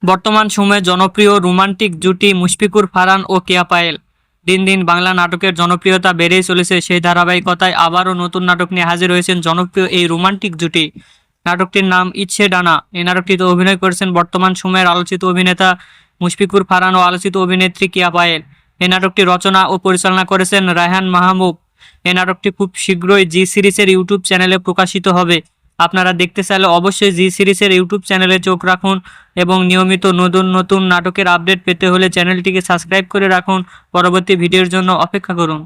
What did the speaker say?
বর্তমান সময়ে জনপ্রিয় রোমান্টিক জুটি মুশফিকুর ফারহান ও কেয়া পায়েল। দিন দিন বাংলা নাটকের জনপ্রিয়তা বেড়েই চলেছে। সেই ধারাবাহিকতায় আবারও নতুন নাটক নিয়ে হাজির হয়েছেন জনপ্রিয় এই রোমান্টিক জুটি। নাটকটির নাম ইচ্ছে ডানা। এই নাটকটিতে অভিনয় করেছেন বর্তমান সময়ের আলোচিত অভিনেতা মুশফিকুর ফারহান ও আলোচিত অভিনেত্রী কেয়া পায়েল। এই নাটকটি রচনা ও পরিচালনা করেছেন রায়হান মাহমুদ। এই নাটকটি খুব শীঘ্রই জি সিরিজের ইউটিউব চ্যানেলে প্রকাশিত হবে। আপনারা দেখতে চাইলে অবশ্যই জি সিরিজের ইউটিউব চ্যানেলে চোখ রাখুন এবং নিয়মিত নতুন নতুন নাটকের আপডেট পেতে হলে চ্যানেলটিকে সাবস্ক্রাইব করে রাখুন। পরবর্তী ভিডিওর জন্য অপেক্ষা করুন।